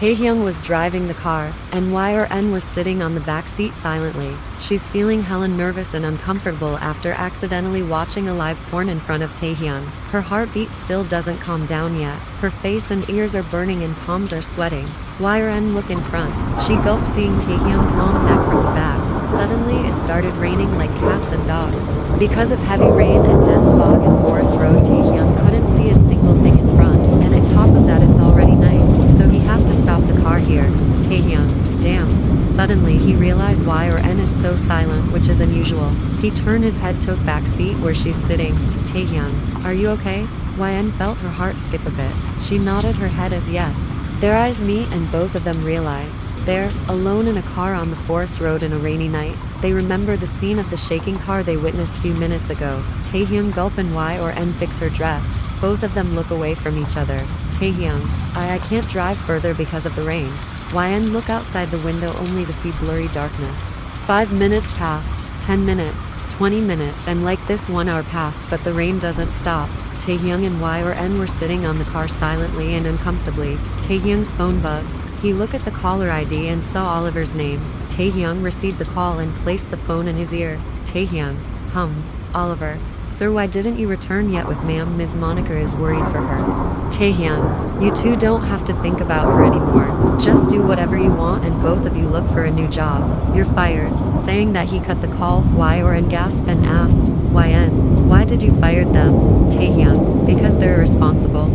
Taehyung was driving the car, and Yn was sitting on the back seat silently. She's feeling hella nervous and uncomfortable after accidentally watching a live porn in front of Taehyung. Her heartbeat still doesn't calm down yet. Her face and ears are burning and palms are sweating. Yn look in front. She gulped seeing Taehyung's long neck from the back. Suddenly, it started raining like cats and dogs. Because of heavy rain and dense fog in Forest Road, Taehyung couldn't see a single thing in front, and on top of that it's already night, so he have to stop the car here. Taehyung, damn. Suddenly, he realized Yn is so silent, which is unusual. He turned his head to a back seat where she's sitting. Taehyung, are you okay? Yn felt her heart skip a bit. She nodded her head as yes. Their eyes meet and both of them realize. There, alone in a car on the forest road in a rainy night, they remember the scene of the shaking car they witnessed few minutes ago. Taehyung gulp and Yn fix her dress. Both of them look away from each other. Taehyung, I can't drive further because of the rain. Yn look outside the window only to see blurry darkness. 5 minutes passed, 10 minutes, 20 minutes, and like this 1 hour passed, but the rain doesn't stop. Taehyung and Yn were sitting on the car silently and uncomfortably. Taehyung's phone buzzed. He looked at the caller ID and saw Oliver's name. Taehyung received the call and placed the phone in his ear. Taehyung, Oliver. Sir, why didn't you return yet with ma'am? Ms. Monica is worried for her. Taehyung, you two don't have to think about her anymore. Just do whatever you want and both of you look for a new job. You're fired. Saying that, he cut the call. Yn gasped and asked, Yn, why did you fire them? Taehyung, because they're irresponsible.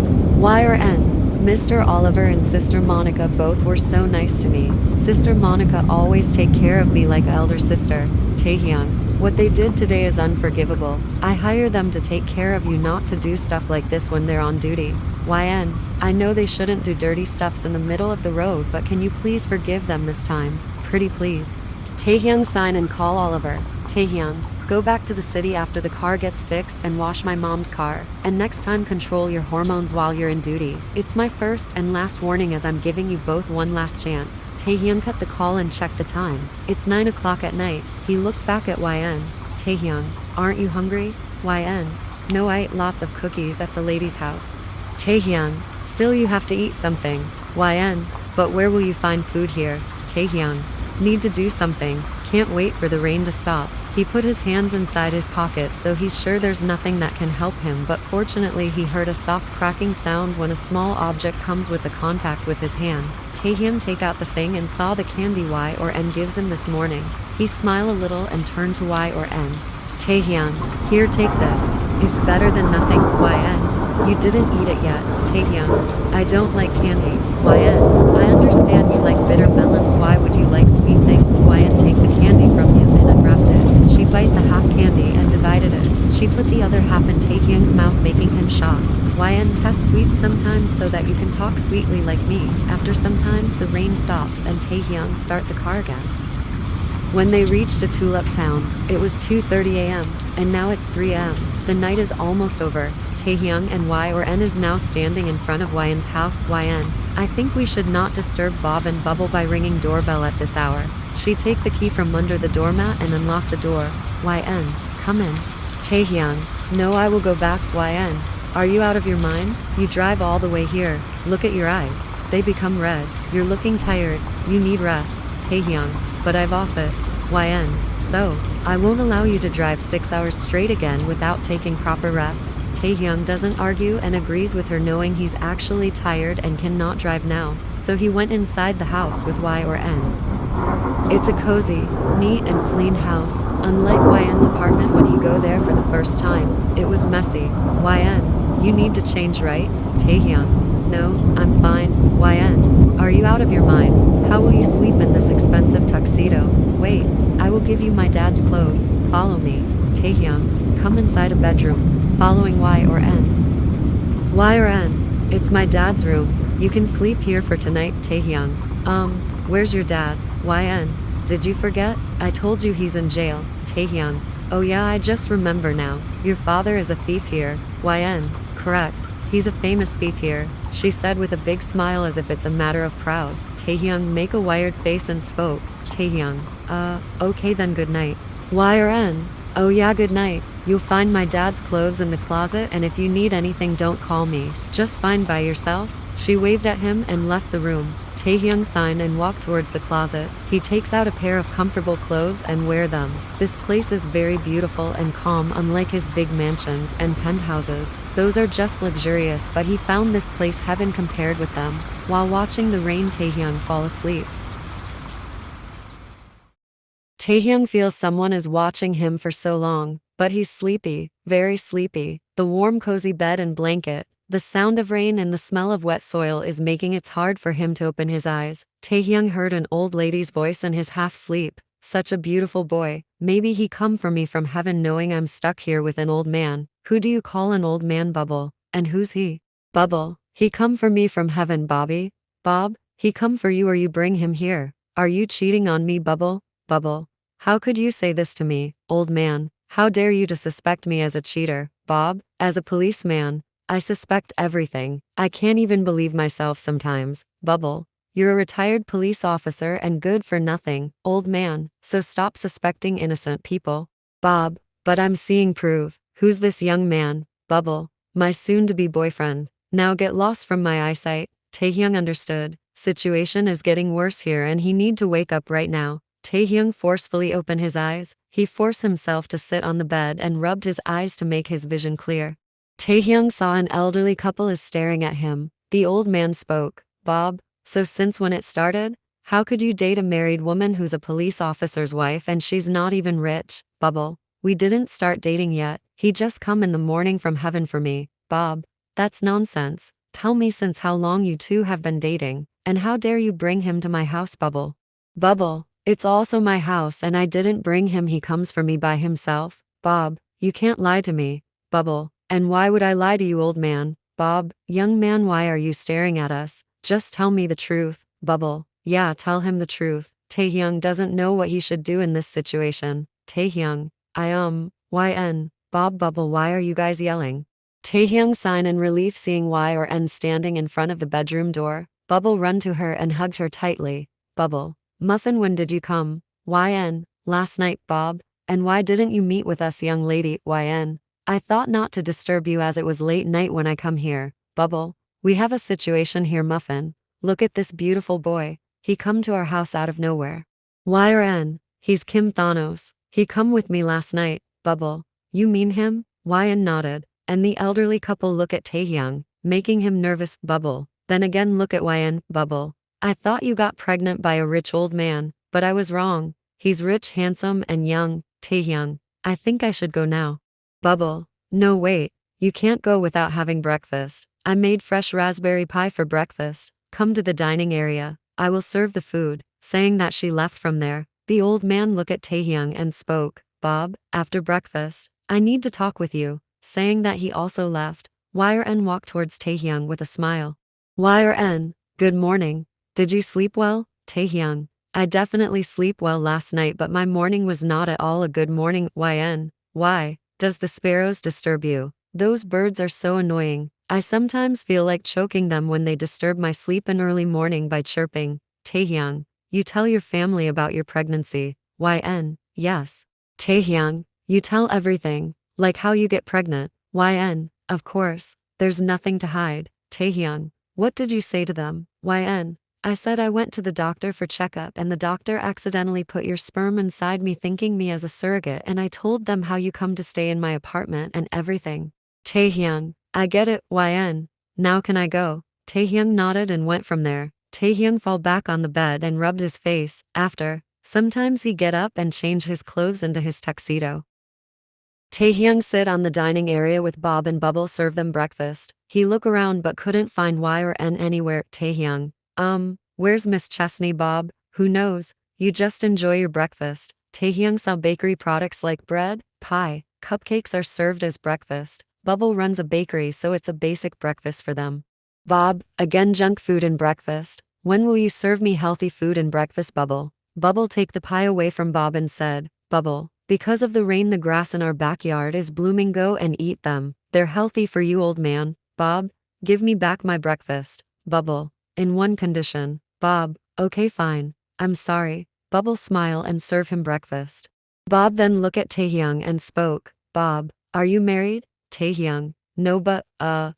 Yn, Mr. Oliver and Sister Monica both were so nice to me. Sister Monica always take care of me like elder sister. Taehyung, what they did today is unforgivable. I hire them to take care of you, not to do stuff like this when they're on duty. Yn, I know they shouldn't do dirty stuffs in the middle of the road, but can you please forgive them this time? Pretty please. Taehyung sign and call Oliver. Taehyung, go back to the city after the car gets fixed and wash my mom's car. And next time control your hormones while you're in duty. It's my first and last warning as I'm giving you both one last chance. Taehyung cut the call and checked the time. It's 9 o'clock at night. He looked back at Yn. Taehyung, aren't you hungry? Yn, no, I ate lots of cookies at the lady's house. Taehyung, still you have to eat something. Yn, but where will you find food here? Taehyung, need to do something. Can't wait for the rain to stop. He put his hands inside his pockets, though he's sure there's nothing that can help him, but fortunately he heard a soft cracking sound when a small object comes with the contact with his hand. Taehyung take out the thing and saw the candy Yn gives him this morning. He smiled a little and turned to Yn. Taehyung, here, take this. It's better than nothing. Yn, you didn't eat it yet. Taehyung, I don't like candy. Yn, I understand you like bitter melons. Why would you like sweet things? Yn take the candy from him and unwrapped it. She bite the half candy and divided it. She put the other half in Taehyung's mouth, making him shocked. Yn tests sweets sometimes so that you can talk sweetly like me. After sometimes the rain stops and Taehyung start the car again. When they reached a tulip town, it was 2:30 a.m. and now it's 3 a.m. The night is almost over. Taehyung and Yn is now standing in front ofYn's house. Yn, I think we should not disturb Bob and Bubble by ringing doorbell at this hour. She take the key from under the doormat and unlock the door. Yn, come in. Taehyung, no, I will go back. Yn, are you out of your mind? You drive all the way here. Look at your eyes. They become red. You're looking tired. You need rest. Taehyung, but I've office. Yn, so, I won't allow you to drive 6 hours straight again without taking proper rest. Taehyung doesn't argue and agrees with her, knowing he's actually tired and cannot drive now, so he went inside the house with Yn. It's a cozy, neat and clean house. UnlikeYn's apartment when he go there for the first time, it was messy. Yn, you need to change, right? Taehyung, no, I'm fine. Yn, are you out of your mind? How will you sleep in this expensive tuxedo? Wait, I will give you my dad's clothes. Follow me. Taehyung, come inside a bedroom, following Yn. Yn, it's my dad's room. You can sleep here for tonight. Taehyung, where's your dad? Yn, did you forget? I told you he's in jail. Taehyung, oh yeah, I just remember now. Your father is a thief here. Yn, correct. He's a famous thief here, she said with a big smile as if it's a matter of pride. Taehyung make a wired face and spoke. Taehyung, okay then, good night. Yn, oh yeah, good night. You'll find my dad's clothes in the closet, and if you need anything don't call me. Just fine by yourself. She waved at him and left the room. Taehyung sighed and walked towards the closet. He takes out a pair of comfortable clothes and wear them. This place is very beautiful and calm, unlike his big mansions and penthouses. Those are just luxurious, but he found this place heaven compared with them. While watching the rain, Taehyung fall asleep. Taehyung feels someone is watching him for so long, but he's sleepy, very sleepy. The warm cozy bed and blanket, the sound of rain and the smell of wet soil is making it hard for him to open his eyes. Taehyung heard an old lady's voice in his half-sleep. Such a beautiful boy. Maybe he come for me from heaven knowing I'm stuck here with an old man. Who do you call an old man, Bubble? And who's he? Bubble. He come for me from heaven, Bobby. Bob, he come for you or you bring him here. Are you cheating on me, Bubble? Bubble. How could you say this to me, old man? How dare you to suspect me as a cheater, Bob? As a policeman, I suspect everything. I can't even believe myself sometimes. Bubble. You're a retired police officer and good for nothing, old man, so stop suspecting innocent people. Bob. But I'm seeing proof. Who's this young man? Bubble. My soon-to-be boyfriend. Now get lost from my eyesight. Taehyung understood. Situation is getting worse here and he need to wake up right now. Taehyung forcefully opened his eyes. He forced himself to sit on the bed and rubbed his eyes to make his vision clear. Taehyung saw an elderly couple is staring at him. The old man spoke. Bob, so since when it started? How could you date a married woman who's a police officer's wife and she's not even rich? Bubble. We didn't start dating yet. He just come in the morning from heaven for me. Bob. That's nonsense. Tell me since how long you two have been dating, and how dare you bring him to my house, Bubble? Bubble. It's also my house and I didn't bring him, he comes for me by himself. Bob, you can't lie to me. Bubble. And why would I lie to you, old man? Bob, young man, why are you staring at us? Just tell me the truth. Bubble. Yeah, tell him the truth. Taehyung doesn't know what he should do in this situation. Taehyung. YN. Bob, Bubble, why are you guys yelling? Taehyung sighed in relief seeing YN standing in front of the bedroom door. Bubble run to her and hugged her tightly. Bubble. Muffin, when did you come? YN. Last night, Bob. And why didn't you meet with us, young lady? YN. I thought not to disturb you as it was late night when I come here. Bubble. We have a situation here, Muffin. Look at this beautiful boy. He come to our house out of nowhere. YN. He's Kim Thanos. He come with me last night. Bubble. You mean him? YN nodded. And the elderly couple look at Taehyung, making him nervous. Bubble. Then again look at YN. Bubble. I thought you got pregnant by a rich old man, but I was wrong. He's rich, handsome, and young. Taehyung. I think I should go now. Bubble. No, wait. You can't go without having breakfast. I made fresh raspberry pie for breakfast. Come to the dining area. I will serve the food. Saying that she left from there. The old man looked at Taehyung and spoke. Bob, after breakfast, I need to talk with you. Saying that he also left. YN walked towards Taehyung with a smile. YN. Good morning. Did you sleep well? Taehyung. I definitely sleep well last night, but my morning was not at all a good morning. YN. Why? Does the sparrows disturb you? Those birds are so annoying. I sometimes feel like choking them when they disturb my sleep in early morning by chirping. Taehyung. You tell your family about your pregnancy. YN. Yes. Taehyung. You tell everything. Like how you get pregnant. YN. Of course. There's nothing to hide. Taehyung. What did you say to them? YN. I said I went to the doctor for checkup and the doctor accidentally put your sperm inside me thinking me as a surrogate, and I told them how you come to stay in my apartment and everything. Taehyung. I get it. YN. Now can I go? Taehyung nodded and went from there. Taehyung fell back on the bed and rubbed his face. After, sometimes he get up and change his clothes into his tuxedo. Taehyung sit on the dining area with Bob and Bubble serve them breakfast. He look around but couldn't find YN anywhere. Taehyung. Where's Miss Chesney, Bob? Who knows? You just enjoy your breakfast. Taehyung saw bakery products like bread, pie, cupcakes are served as breakfast. Bubble runs a bakery, so it's a basic breakfast for them. Bob, again junk food in breakfast. When will you serve me healthy food in breakfast, Bubble? Bubble take the pie away from Bob and said, Bubble, because of the rain the grass in our backyard is blooming, go and eat them. They're healthy for you, old man. Bob, give me back my breakfast. Bubble. In one condition. Bob, okay fine. I'm sorry. Bubble smile and serve him breakfast. Bob then look at Taehyung and spoke. Bob, are you married? Taehyung. No, but, I'm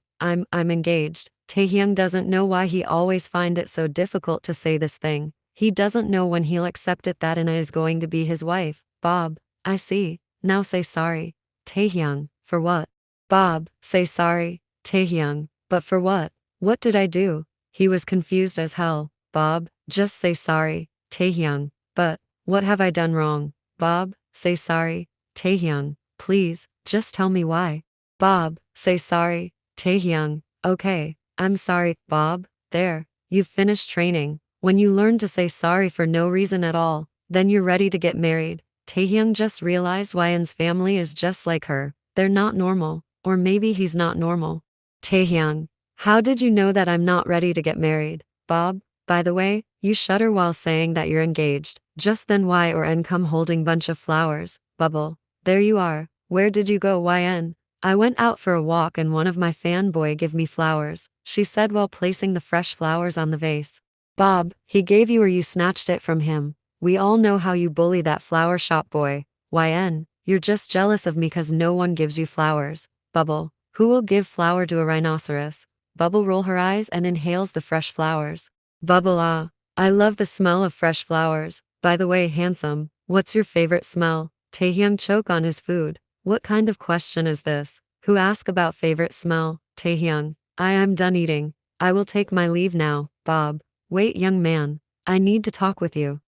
engaged. Taehyung doesn't know why he always find it so difficult to say this thing. He doesn't know when he'll accept it that Anna is going to be his wife. Bob, I see. Now say sorry. Taehyung, for what? Bob, say sorry. Taehyung, but for what? What did I do? He was confused as hell. Bob, just say sorry. Taehyung, but, what have I done wrong? Bob, say sorry. Taehyung, please, just tell me why. Bob, say sorry. Taehyung, okay, I'm sorry. Bob, there, you've finished training. When you learn to say sorry for no reason at all, then you're ready to get married. Taehyung just realized Wyan's family is just like her. They're not normal, or maybe he's not normal. Taehyung, how did you know that I'm not ready to get married? Bob, by the way, you shudder while saying that you're engaged. Just then Y or N come holding bunch of flowers. Bubble, there you are. Where did you go, YN? I went out for a walk and one of my fanboy give me flowers, she said while placing the fresh flowers on the vase. Bob, he gave you or you snatched it from him. We all know how you bully that flower shop boy. YN, you're just jealous of me cause no one gives you flowers. Bubble, who will give flower to a rhinoceros? Bubble roll her eyes and inhales the fresh flowers. Bubble, ah, I love the smell of fresh flowers. By the way, handsome, what's your favorite smell? Taehyung choke on his food. What kind of question is this? Who ask about favorite smell? Taehyung, I am done eating. I will take my leave now. Bob, wait young man, I need to talk with you.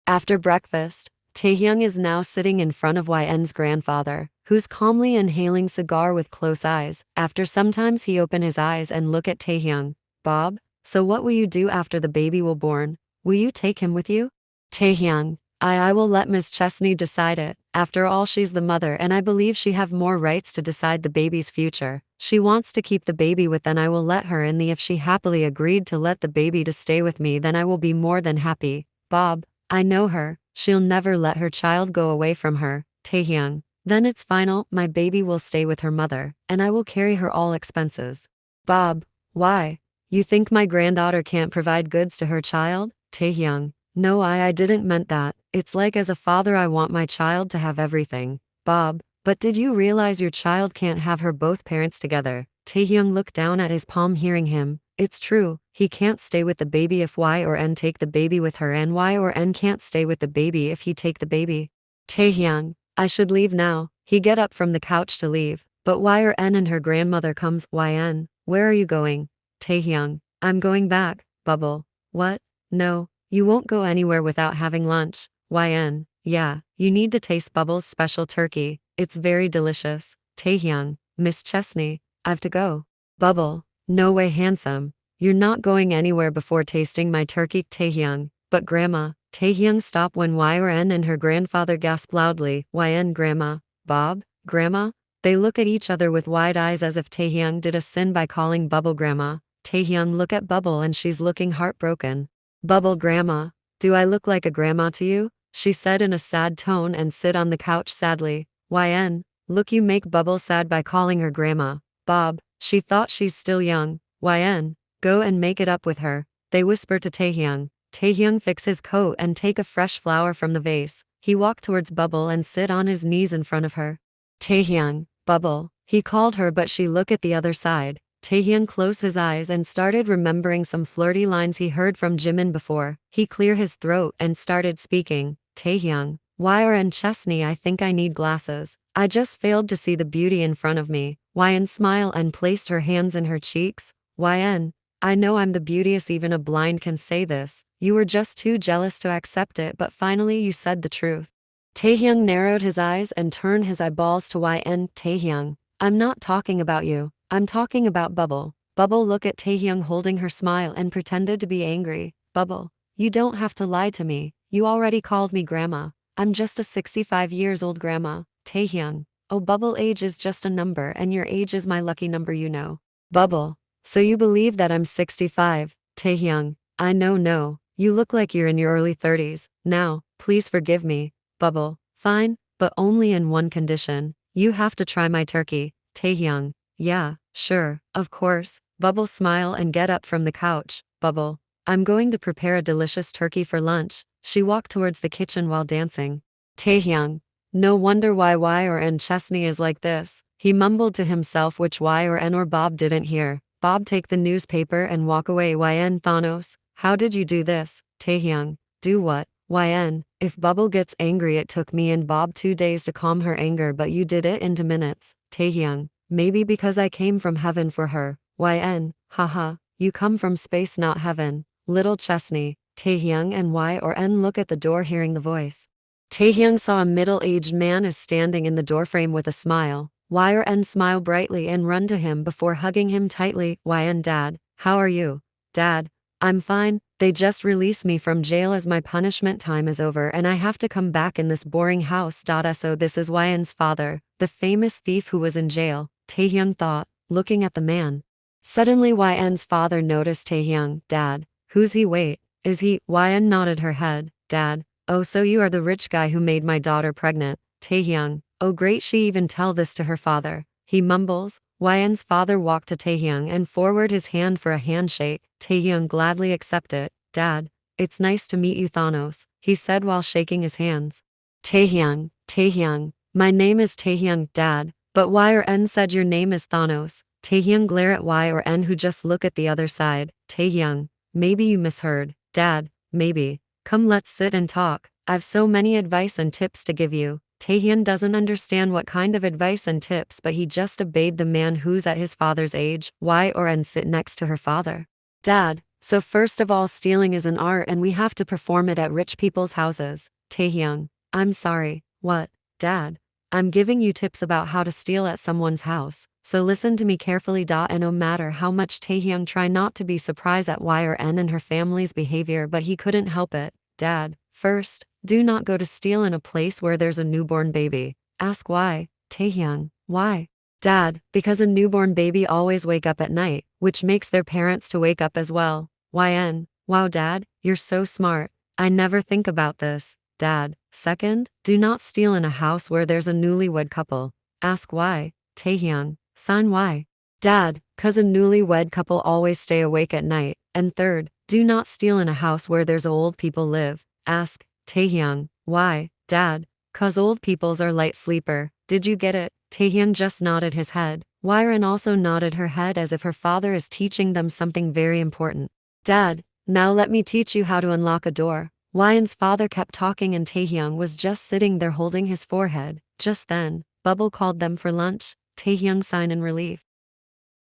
After breakfast, Taehyung is now sitting in front of YN's grandfather, who's calmly inhaling cigar with close eyes. After sometimes he open his eyes and look at Taehyung. Bob, so what will you do after the baby will born? Will you take him with you? Taehyung, I will let Miss Chesney decide it. After all, she's the mother and I believe she have more rights to decide the baby's future. She wants to keep the baby with, then I will let her in the if she happily agreed to let the baby to stay with me, then I will be more than happy. Bob, I know her, she'll never let her child go away from her. Taehyung, then it's final, my baby will stay with her mother, and I will carry her all expenses. Bob, why? You think my granddaughter can't provide goods to her child? Taehyung, no, I didn't meant that. It's like as a father I want my child to have everything. Bob, but did you realize your child can't have her both parents together? Taehyung looked down at his palm hearing him. It's true, he can't stay with the baby if Y or N take the baby with her, and Y or N can't stay with the baby if he take the baby. Taehyung, I should leave now. He get up from the couch to leave, but Y or N and her grandmother comes. YN, where are you going? Taehyung, I'm going back. Bubble, what? No, you won't go anywhere without having lunch. YN, yeah, you need to taste Bubble's special turkey. It's very delicious. Taehyung, Miss Chesney, I've to go. Bubble, no way handsome. You're not going anywhere before tasting my turkey. Taehyung, but grandma. Taehyung stop when Y or N and her grandfather gasp loudly. YN, grandma. Bob, grandma? They look at each other with wide eyes as if Taehyung did a sin by calling Bubble grandma. Taehyung look at Bubble and she's looking heartbroken. Bubble, grandma, do I look like a grandma to you? She said in a sad tone and sit on the couch sadly. YN, look, you make Bubble sad by calling her grandma. Bob, she thought she's still young. YN, go and make it up with her. They whisper to Taehyung. Taehyung fix his coat and take a fresh flower from the vase. He walked towards Bubble and sit on his knees in front of her. Taehyung, Bubble, he called her but she looked at the other side. Taehyung closed his eyes and started remembering some flirty lines he heard from Jimin before. He cleared his throat and started speaking. Taehyung, YN Chesney, I think I need glasses. I just failed to see the beauty in front of me. YN smiled and placed her hands in her cheeks. YN, I know I'm the beauteous, even a blind can say this. You were just too jealous to accept it, but finally you said the truth. Taehyung narrowed his eyes and turned his eyeballs to YN. Taehyung, I'm not talking about you. I'm talking about Bubble. Bubble looked at Taehyung holding her smile and pretended to be angry. Bubble, you don't have to lie to me. You already called me grandma. I'm just a 65 years old grandma. Taehyung, oh Bubble, age is just a number and your age is my lucky number, you know. Bubble, so you believe that I'm 65? Taehyung, I know, no. You look like you're in your early 30s. Now, please forgive me. Bubble, fine, but only in one condition. You have to try my turkey. Taehyung, yeah, sure, of course. Bubble smile and get up from the couch. Bubble, I'm going to prepare a delicious turkey for lunch. She walked towards the kitchen while dancing. Taehyung, no wonder why Y or N Chesney is like this. He mumbled to himself, which Y or N or Bob didn't hear. Bob take the newspaper and walk away. YN Thanos, how did you do this? Taehyung, do what? YN, if Bubble gets angry it took me and Bob 2 days to calm her anger but you did it into minutes. Taehyung, maybe because I came from heaven for her. YN, haha, you come from space not heaven. Little Chesney, Taehyung and Y or N look at the door hearing the voice. Taehyung saw a middle-aged man is standing in the doorframe with a smile. Y or N smile brightly and run to him before hugging him tightly. YN, Dad, how are you? Dad, I'm fine. They just released me from jail as my punishment time is over and I have to come back in this boring house. So this is YN's father, the famous thief who was in jail, Taehyung thought, looking at the man. Suddenly YN's father noticed Taehyung. Dad, who's he? Wait, is he? YN nodded her head. Dad, oh so you are the rich guy who made my daughter pregnant. Taehyung, oh great, she even tell this to her father. He mumbles. YN's father walked to Taehyung and forward his hand for a handshake. Taehyung gladly accepted. Dad, it's nice to meet you Thanos, he said while shaking his hands. Taehyung, my name is Taehyung, Dad, but Y or N said your name is Thanos. Taehyung glare at Y or N who just look at the other side. Taehyung, maybe you misheard. Dad, maybe. Come let's sit and talk, I've so many advice and tips to give you. Taehyung doesn't understand what kind of advice and tips but he just obeyed the man who's at his father's age. Y or N sit next to her father. Dad, so first of all stealing is an art and we have to perform it at rich people's houses. Taehyung, I'm sorry, what? Dad, I'm giving you tips about how to steal at someone's house, so listen to me carefully. And no matter how much Taehyung tried not to be surprised at Y or N and her family's behavior but he couldn't help it. Dad, first, do not go to steal in a place where there's a newborn baby. Ask why. Taehyung, why? Dad, because a newborn baby always wake up at night, which makes their parents to wake up as well. YN, wow Dad, you're so smart. I never think about this. Dad, second, do not steal in a house where there's a newlywed couple. Ask why. Taehyung, sign why? Dad, cause a newlywed couple always stay awake at night. And third, do not steal in a house where there's old people live. Ask. Taehyung, why? Dad, cause old peoples are light sleeper. Did you get it? Taehyung just nodded his head. Wyron also nodded her head as if her father is teaching them something very important. Dad, now let me teach you how to unlock a door. Wyan's father kept talking and Taehyung was just sitting there holding his forehead. Just then, Bubble called them for lunch. Taehyung sighed in relief.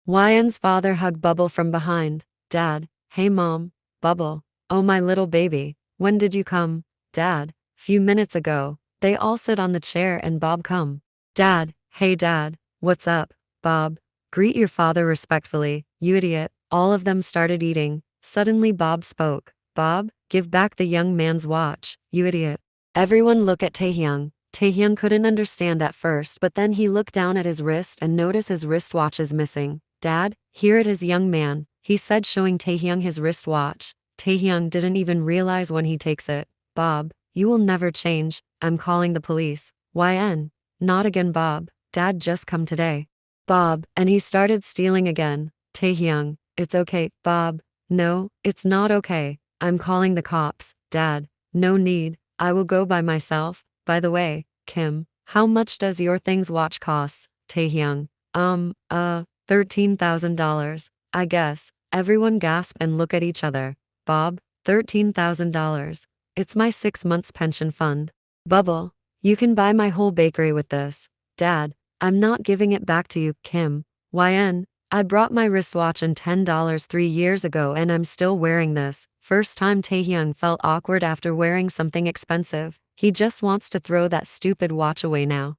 Wyan's father hugged Bubble from behind. Dad, hey mom. Bubble, oh my little baby, when did you come? Dad, few minutes ago. They all sit on the chair and Bob come. Dad, hey dad, what's up? Bob, greet your father respectfully, you idiot. All of them started eating. Suddenly Bob spoke. Bob, give back the young man's watch, you idiot. Everyone look at Taehyung. Taehyung couldn't understand at first but then he looked down at his wrist and noticed his wristwatch is missing. Dad, here it is young man, he said showing Taehyung his wristwatch. Taehyung didn't even realize when he takes it. Bob, you will never change, I'm calling the police. YN, not again Bob, Dad just come today. Bob, and he started stealing again. Taehyung, it's okay, Bob. No, it's not okay. I'm calling the cops. Dad, no need, I will go by myself. By the way, Kim, how much does your thing's watch cost? Taehyung, $13,000, I guess. Everyone gasp and look at each other. Bob, $13,000. It's my 6 months pension fund. Bubble, you can buy my whole bakery with this. Dad, I'm not giving it back to you. Kim, YN, I brought my wristwatch and $10 3 years ago and I'm still wearing this. First time Taehyung felt awkward after wearing something expensive. He just wants to throw that stupid watch away now.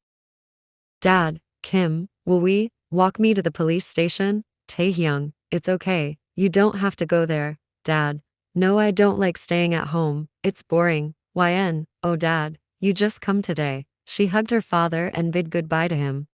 Dad, Kim, will we walk me to the police station? Taehyung, it's okay, you don't have to go there. Dad, no I don't like staying at home, it's boring. YN, oh dad, you just come today. She hugged her father and bid goodbye to him.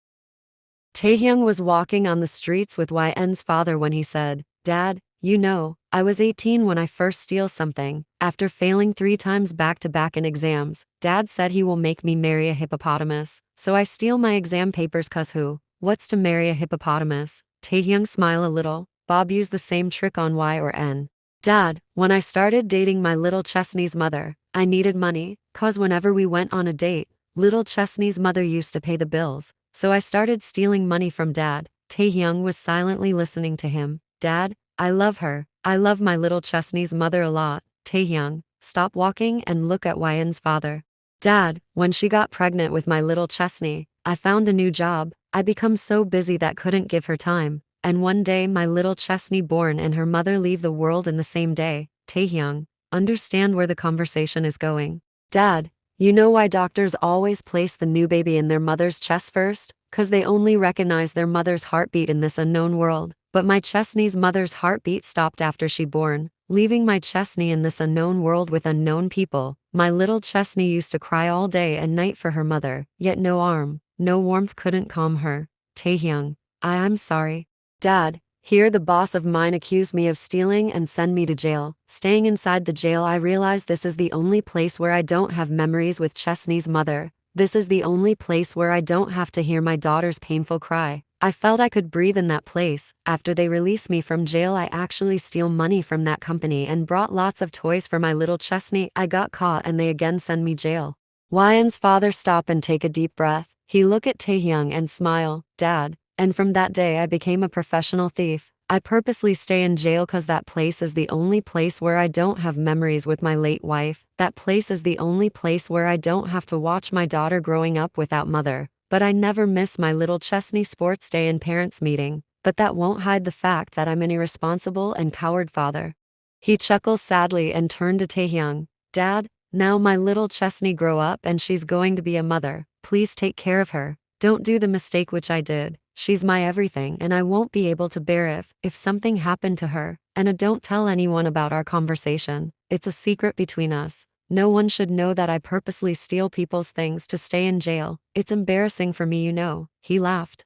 Taehyung was walking on the streets with YN's father when he said, Dad, you know, I was 18 when I first steal something. After failing 3 times back-to-back in exams, Dad said he will make me marry a hippopotamus. So I steal my exam papers cause who? What's to marry a hippopotamus? Taehyung smiled a little. Bob used the same trick on Y or N. Dad, when I started dating my little Chesney's mother, I needed money, cause whenever we went on a date, little Chesney's mother used to pay the bills. So I started stealing money from Dad. Taehyung was silently listening to him. Dad, I love her. I love my little Chesney's mother a lot. Taehyung, stop walking and look at Wyen's father. Dad, when she got pregnant with my little Chesney, I found a new job. I become so busy that couldn't give her time. And one day my little Chesney born and her mother leave the world in the same day. Taehyung, understand where the conversation is going. Dad, you know why doctors always place the new baby in their mother's chest first? 'Cause they only recognize their mother's heartbeat in this unknown world. But my Chesney's mother's heartbeat stopped after she born, leaving my Chesney in this unknown world with unknown people. My little Chesney used to cry all day and night for her mother, yet no arm, no warmth couldn't calm her. Taehyung, I'm sorry. Dad, here the boss of mine accused me of stealing and send me to jail. Staying inside the jail, I realized this is the only place where I don't have memories with Chesney's mother. This is the only place where I don't have to hear my daughter's painful cry. I felt I could breathe in that place. After they released me from jail, I actually steal money from that company and brought lots of toys for my little Chesney. I got caught and they again send me jail. Wyen's father stop and take a deep breath. He look at Taehyung and smile. Dad, and from that day I became a professional thief. I purposely stay in jail cause that place is the only place where I don't have memories with my late wife. That place is the only place where I don't have to watch my daughter growing up without mother. But I never miss my little Chesney sports day and parents meeting. But that won't hide the fact that I'm an irresponsible and coward father. He chuckles sadly and turned to Taehyung. Dad, now my little Chesney grow up and she's going to be a mother. Please take care of her. Don't do the mistake which I did. She's my everything and I won't be able to bear if something happened to her. And don't tell anyone about our conversation. It's a secret between us. No one should know that I purposely steal people's things to stay in jail. It's embarrassing for me, you know. He laughed.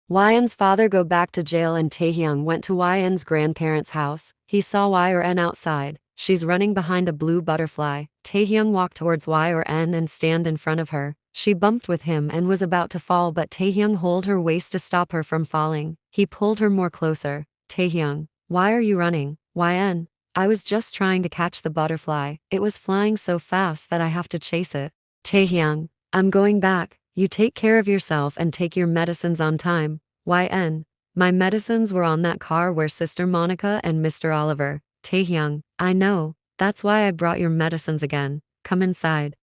Wyen's father go back to jail and Taehyung went to Wyen's grandparents' house. He saw Yn outside. She's running behind a blue butterfly. Taehyung walked towards Yn and stand in front of her. She bumped with him and was about to fall, but Taehyung hold her waist to stop her from falling. He pulled her more closer. Taehyung, why are you running? Yn, I was just trying to catch the butterfly. It was flying so fast that I have to chase it. Taehyung, I'm going back. You take care of yourself and take your medicines on time. Yn, my medicines were on that car where Sister Monica and Mr. Oliver. Taehyung, I know. That's why I brought your medicines again. Come inside.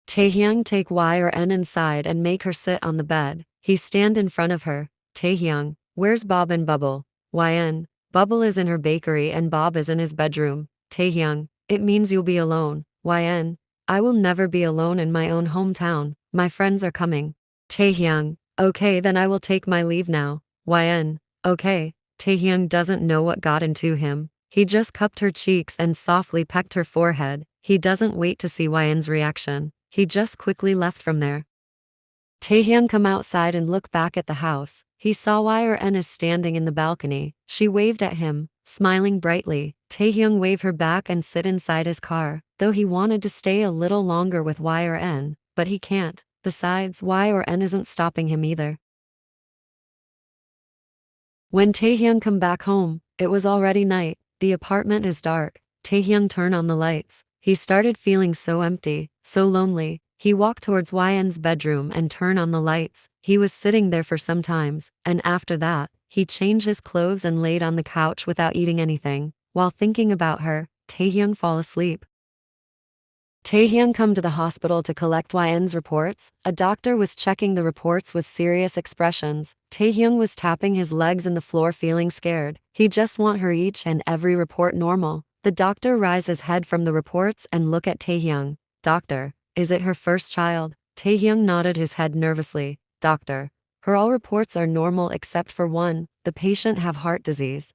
Taehyung take Yn inside and make her sit on the bed. He stand in front of her. Taehyung, where's Bob and Bubble? Yn, Bubble is in her bakery and Bob is in his bedroom. Taehyung, it means you'll be alone. Yn, I will never be alone in my own hometown. My friends are coming. Taehyung, okay then I will take my leave now. Yn, okay. Taehyung doesn't know what got into him. He just cupped her cheeks and softly pecked her forehead. He doesn't wait to seeYn's reaction. He just quickly left from there. Taehyung come outside and look back at the house. He saw Yn is standing in the balcony. She waved at him, smiling brightly. Taehyung waved her back and sit inside his car, though he wanted to stay a little longer with Yn, but he can't. Besides, Yn isn't stopping him either. When Taehyung come back home, it was already night. The apartment is dark. Taehyung turned on the lights. He started feeling so empty, so lonely. He walked towardsYn's bedroom and turned on the lights. He was sitting there for some times, and after that, he changed his clothes and laid on the couch without eating anything. While thinking about her, Taehyung fall asleep. Taehyung come to the hospital to collectYn's reports. A doctor was checking the reports with serious expressions. Taehyung was tapping his legs in the floor feeling scared. He just want her each and every report normal. The doctor raised his head from the reports and look at Taehyung. Doctor, is it her first child? Taehyung nodded his head nervously. Doctor, her all reports are normal except for one. The patient have heart disease.